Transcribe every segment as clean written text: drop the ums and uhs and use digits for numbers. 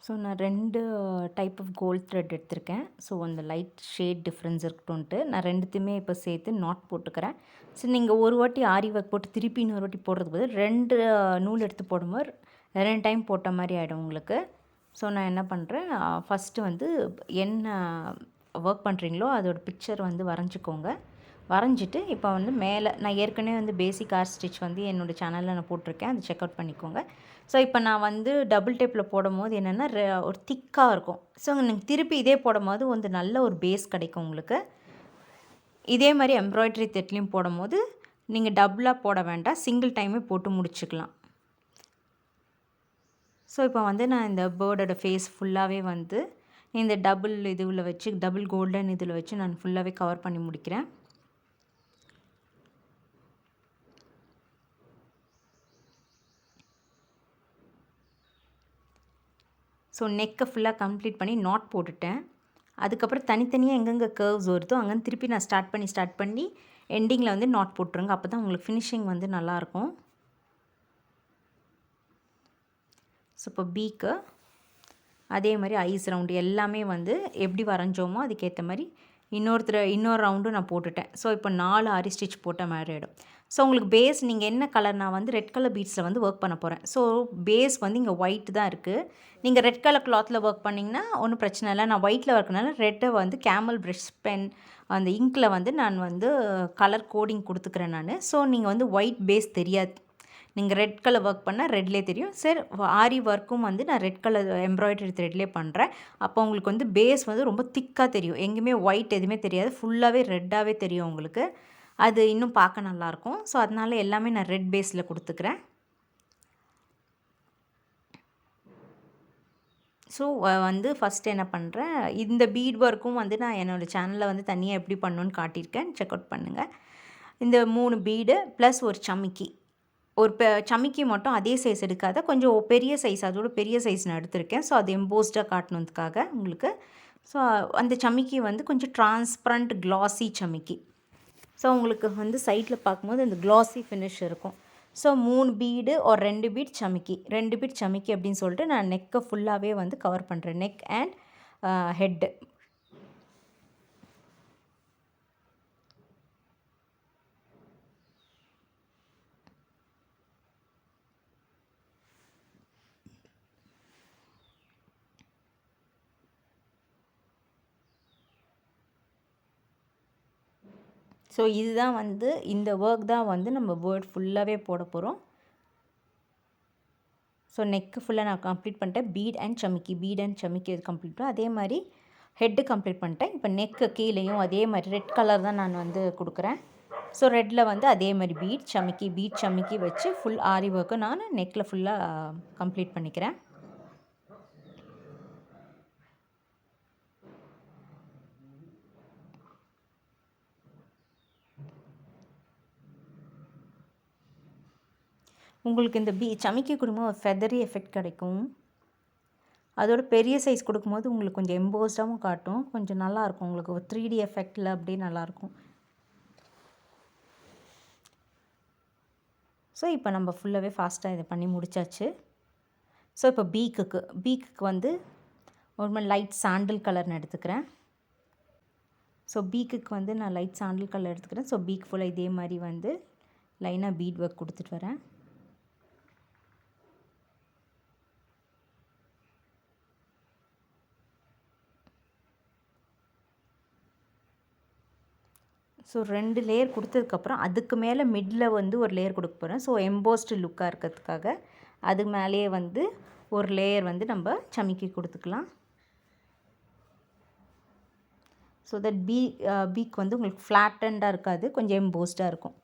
So நான் 2 type of gold thread எடுத்திருக்கேன். So அந்த லைட் ஷேட் டிஃப்ரென்ஸ் இருக்கட்டுன்ட்டு நான் 2த்தையுமே இப்போ சேர்த்து நாட் போட்டுக்கிறேன். ஸோ நீங்கள் ஒரு வாட்டி ஆரி ஒர்க் போட்டு திருப்பி இன்னொரு வாட்டி போடுறதுக்கு பதில் 2 நூல் எடுத்து போடும்போது 2 டைம் போட்ட மாதிரி ஆகிடும் உங்களுக்கு. ஸோ நான் என்ன பண்ணுறேன், ஃபஸ்ட்டு வந்து என்ன ஒர்க் பண்ணுறீங்களோ அதோட பிக்சர் வந்து வரைஞ்சிக்கோங்க. வரைஞ்சிட்டு இப்போ வந்து மேலே நான் ஏற்கனவே வந்து பேசிக் ஆர்ட் ஸ்டிச் வந்து என்னோடய சேனலில் நான் போட்டிருக்கேன், அதை செக் அவுட் பண்ணிக்கோங்க. ஸோ இப்போ நான் வந்து டபுள் டேப்பில் போடும்போது என்னென்னா ஒரு திக்காக இருக்கும். ஸோ நீங்கள் திருப்பி இதே போடும்போது வந்து நல்ல ஒரு பேஸ் கிடைக்கும் உங்களுக்கு. இதே மாதிரி எம்ப்ராய்டரி த்ரெட்லேயும் போடும்போது நீங்கள் டபுளாக போட வேண்டாம், சிங்கிள் டைமே போட்டு முடிச்சுக்கலாம். ஸோ இப்போ வந்து நான் இந்த பேர்டோட ஃபேஸ் ஃபுல்லாகவே வந்து இந்த டபுள் இதுவில் வச்சு டபுள் கோல்டன் இதில் வச்சு நான் ஃபுல்லாகவே கவர் பண்ணி முடிக்கிறேன். ஸோ நெக்கை ஃபுல்லாக கம்ப்ளீட் பண்ணி நாட் போட்டுட்டேன். அதுக்கப்புறம் தனித்தனியாக எங்கெங்கே கர்வ்ஸ் வருதோ அங்கேருந்து திருப்பி நான் ஸ்டார்ட் பண்ணி எண்டிங்கில் வந்து நாட் போட்டுருங்க. அப்போ தான் உங்களுக்கு ஃபினிஷிங் வந்து நல்லாயிருக்கும். ஸோ இப்போ பீக்கு அதே மாதிரி ஐஸ் ரவுண்டு எல்லாமே வந்து எப்படி வரைஞ்சோமோ அதுக்கேற்ற மாதிரி இன்னொரு ரவுண்டும் நான் போட்டுட்டேன். ஸோ இப்போ 4 ஆரி ஸ்டிச் போட்ட மாதிரி ஆகிடும். ஸோ உங்களுக்கு பேஸ் நீங்கள் என்ன கலர், நான் வந்து ரெட் கலர் பீட்ஸில் வந்து ஒர்க் பண்ண போகிறேன். ஸோ பேஸ் வந்து இங்கே ஒயிட் தான் இருக்குது. நீங்கள் ரெட் கலர் கிளாத்தில் ஒர்க் பண்ணிங்கன்னா ஒன்றும் பிரச்சனை இல்லை. நான் ஒயிட்டில் ஒர்க்னால ரெட்டை வந்து கேமல் ப்ரஷ் பென் அந்த இங்கில் வந்து நான் வந்து கலர் கோடிங் கொடுத்துக்கிறேன் நான். ஸோ நீங்கள் வந்து ஒயிட் பேஸ் தெரியாது, நீங்கள் ரெட் கலர் ஒர்க் பண்ணால் ரெட்லேயே தெரியும். சரி, ஆரி ஒர்க்கும் வந்து நான் ரெட் கலர் எம்ப்ராய்டரி த்ரெட்லேயே பண்ணுறேன். அப்போ உங்களுக்கு வந்து பேஸ் வந்து ரொம்ப திக்காக தெரியும், எங்கேயுமே ஒயிட் எதுவுமே தெரியாது, ஃபுல்லாகவே ரெட்டாகவே தெரியும் உங்களுக்கு. அது இன்னும் பார்க்க நல்லாயிருக்கும். ஸோ அதனால எல்லாமே நான் ரெட் பேஸில் கொடுத்துக்கிறேன். ஸோ வந்து ஃபஸ்ட்டு என்ன பண்ணுறேன், இந்த பீட் ஒர்க்கும் வந்து நான் என்னோடய சேனலில் வந்து தனியாக எப்படி பண்ணணுன்னு காட்டியிருக்கேன், செக் அவுட் பண்ணுங்கள். இந்த 3 பீடு ப்ளஸ் ஒரு சமிக்கி, ஒரு சமிக்கி மட்டும் அதே சைஸ் எடுக்காத, கொஞ்சம் பெரிய சைஸ், அதோட பெரிய சைஸ் நான் எடுத்திருக்கேன். ஸோ அது எம்போஸ்டாக காட்டணுன்றதுக்காக உங்களுக்கு. ஸோ அந்த சமிக்கி வந்து கொஞ்சம் டிரான்ஸ்பரண்ட் க்ளாஸி சமிக்கி. ஸோ உங்களுக்கு வந்து சைட்டில் பார்க்கும்போது அந்த க்ளாஸி ஃபினிஷ் இருக்கும். ஸோ 3 பீடு ஒரு 2 பீட் சமிக்கி, 2 பீட் சமிக்கி அப்படின்னு சொல்லிட்டு நான் நெக்கை ஃபுல்லாகவே வந்து கவர் பண்ணுறேன், நெக் அண்ட் ஹெட்டு. ஸோ இதுதான் வந்து இந்த ஒர்க் தான் வந்து நம்ம வேர்ட் ஃபுல்லாகவே போட போகிறோம். ஸோ நெக்கு ஃபுல்லாக நான் கம்ப்ளீட் பண்ணிட்டேன். பீட் அண்ட் சமிக்கி இது கம்ப்ளீட் பண்ணேன். அதே மாதிரி ஹெட்டு கம்ப்ளீட் பண்ணிட்டேன். இப்போ நெக்கு கீழேயும் அதே மாதிரி ரெட் கலர் தான் நான் வந்து கொடுக்குறேன். ஸோ ரெட்டில் வந்து அதே மாதிரி பீட் சமிக்கி வச்சு ஃபுல் ஆரி ஒர்க்கு நான் நெக்கில் ஃபுல்லாக கம்ப்ளீட் பண்ணிக்கிறேன். உங்களுக்கு இந்த சமிக்கி கொடுக்கும்போது ஒரு ஃபெதரி எஃபெக்ட் கிடைக்கும். அதோட பெரிய சைஸ் கொடுக்கும்போது உங்களுக்கு கொஞ்சம் எம்போஸ்டாகவும் காட்டும், கொஞ்சம் நல்லாயிருக்கும் உங்களுக்கு ஒரு 3D எஃபெக்டில் அப்படியே நல்லாயிருக்கும். ஸோ இப்போ நம்ம ஃபுல்லாகவே ஃபாஸ்ட்டாக இதை பண்ணி முடித்தாச்சு. ஸோ இப்போ பீக்குக்கு வந்து ஒரு மாதிரி லைட் சாண்டில் கலர் நான் எடுத்துக்கிறேன். ஸோ பீக்குக்கு வந்து நான் லைட் சாண்டில் கலர் எடுத்துக்கிறேன். ஸோ பீக் ஃபுல்லாக இதே மாதிரி வந்து லைனாக பீட் ஒர்க் கொடுத்துட்டு வரேன். ஸோ 2 லேயர் கொடுத்ததுக்கப்புறம் அதுக்கு மேலே மிடில் வந்து ஒரு லேயர் கொடுக்க போகிறேன். ஸோ எம்போஸ்டு லுக்காக இருக்கிறதுக்காக அது மேலேயே வந்து ஒரு லேயர் வந்து நம்ம சமிக்கி கொடுத்துக்கலாம். ஸோ தட் பீக் வந்து உங்களுக்கு ஃப்ளாட்டண்டாக இருக்காது, கொஞ்சம் எம்போஸ்டாக இருக்கும்.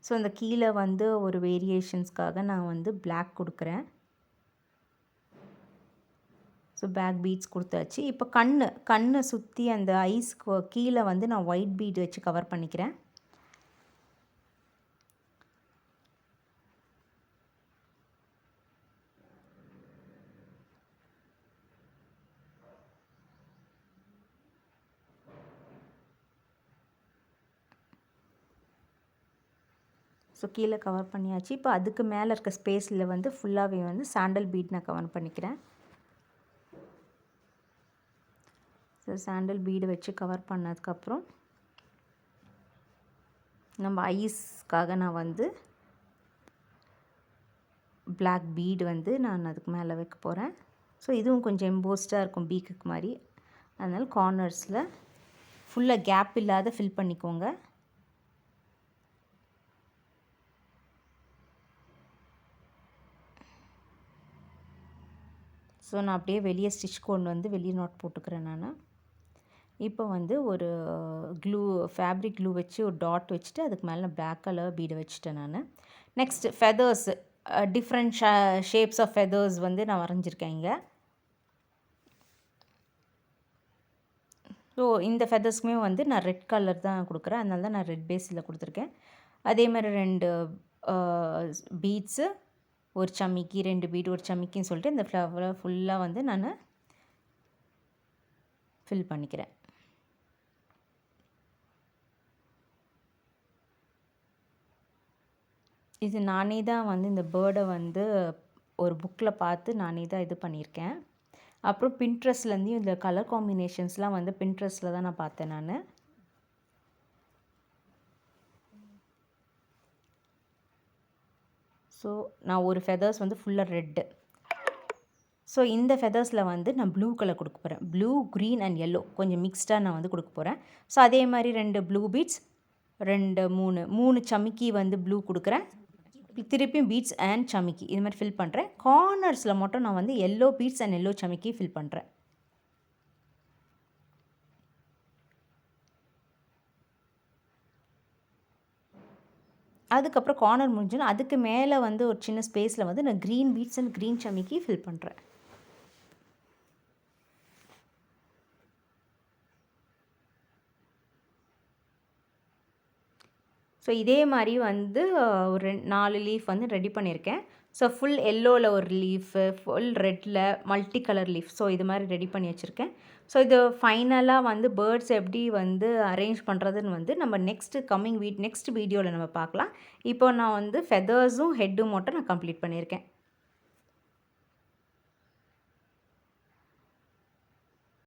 ஸோ இந்த கீழே வந்து ஒரு வேரியேஷன்ஸ்க்காக நான் வந்து பிளாக் கொடுக்குறேன். ஸோ பேக் பீட்ஸ் கொடுத்தாச்சு. இப்போ கண்ணை சுற்றி அந்த ஐஸ்க்கு கீழே வந்து நான் ஒயிட் பீட் வச்சு கவர் பண்ணிக்கிறேன். ஸோ கீழே கவர் பண்ணியாச்சு. இப்போ அதுக்கு மேலே இருக்க ஸ்பேஸில் வந்து ஃபுல்லாகவே வந்து சாண்டல் பீட் நான் கவர் பண்ணிக்கிறேன். ஸோ சாண்டல் பீடு வச்சு கவர் பண்ணதுக்கப்புறம் நம்ம ஐஸ்க்காக நான் வந்து பிளாக் பீடு வந்து நான் அதுக்கு மேலே வைக்க போகிறேன். ஸோ இதுவும் கொஞ்சம் எம்போஸ்டாக இருக்கும் பீக்குக்கு மாதிரி. அதனால் கார்னர்ஸில் ஃபுல்லாக கேப் இல்லாத ஃபில் பண்ணிக்கோங்க. ஸோ நான் அப்படியே வெளியே ஸ்டிச் கொண்டு வந்து வெளியே நாட் போட்டுக்கிறேன் நான். இப்போ வந்து ஒரு ஃபேப்ரிக் க்ளூ வச்சு ஒரு டாட் வச்சுட்டு அதுக்கு மேலே பிளாக் கலர் பீடை வச்சுட்டேன் நான். Next feathers, different shapes of feathers வந்து நான் வரைஞ்சிருக்கேன் இங்கே. ஸோ இந்த ஃபெதர்ஸ்க்குமே வந்து நான் ரெட் கலர் தான் கொடுக்குறேன், அதனால தான் நான் ரெட் பேஸில் கொடுத்துருக்கேன். அதே மாதிரி 2 பீட்ஸு, ஒரு சமிக்கி, 2 பீடு, ஒரு சமிக்கின்னு சொல்லிட்டு இந்த ஃப்ளவரை ஃபுல்லாக வந்து நான் ஃபில் பண்ணிக்கிறேன். இது நானே தான் வந்து இந்த பேர்டை வந்து ஒரு புக்கில் பார்த்து நானே தான் இது பண்ணியிருக்கேன். அப்புறம் பின்ட்ரெஸ்ட்லேருந்தையும் இந்த கலர் காம்பினேஷன்ஸ்லாம் வந்து பின்ட்ரெஸ்ட்டில் தான் நான் பார்த்தேன் நான். ஸோ நான் ஒரு ஃபெதர்ஸ் வந்து ஃபுல்லாக ரெட்டு. ஸோ இந்த ஃபெதர்ஸில் வந்து நான் ப்ளூ கலர் கொடுக்க போகிறேன். ப்ளூ, க்ரீன் அண்ட் எல்லோ கொஞ்சம் மிக்ஸ்டாக நான் வந்து கொடுக்க போகிறேன். ஸோ அதே மாதிரி 2 ப்ளூ பீட்ஸ், 3 சமிக்கி வந்து ப்ளூ கொடுக்குறேன். திருப்பியும் பீட்ஸ் அண்ட் சமிக்கி இது மாதிரி ஃபில் பண்ணுறேன். கார்னர்ஸில் மட்டும் நான் வந்து எல்லோ பீட்ஸ் அண்ட் எல்லோ சமிக்கி ஃபில் பண்ணுறேன். அதுக்கப்புறம் கார்னர் முடிஞ்சுன்னா அதுக்கு மேலே வந்து ஒரு சின்ன ஸ்பேஸில் வந்து நான் க்ரீன் பீட்ஸ் அண்ட் க்ரீன் சமிக்கி ஃபில் பண்ணுறேன். ஸோ இதே மாதிரி வந்து ஒரு 4 லீஃப் வந்து ரெடி பண்ணியிருக்கேன். ஸோ ஃபுல் எல்லோவில் ஒரு லீஃபு, ஃபுல் ரெட்டில் மல்டி கலர் லீஃப், ஸோ இது மாதிரி ரெடி பண்ணி வச்சுருக்கேன். ஸோ இது ஃபைனலாக வந்து பேர்ட்ஸ் எப்படி வந்து அரேஞ்ச் பண்ணுறதுன்னு வந்து நம்ம நெக்ஸ்ட் வீடியோவில் நம்ம பார்க்கலாம். இப்போ நான் வந்து ஃபெதர்ஸும் ஹெட்டும் மட்டும் நான் கம்ப்ளீட் பண்ணியிருக்கேன்.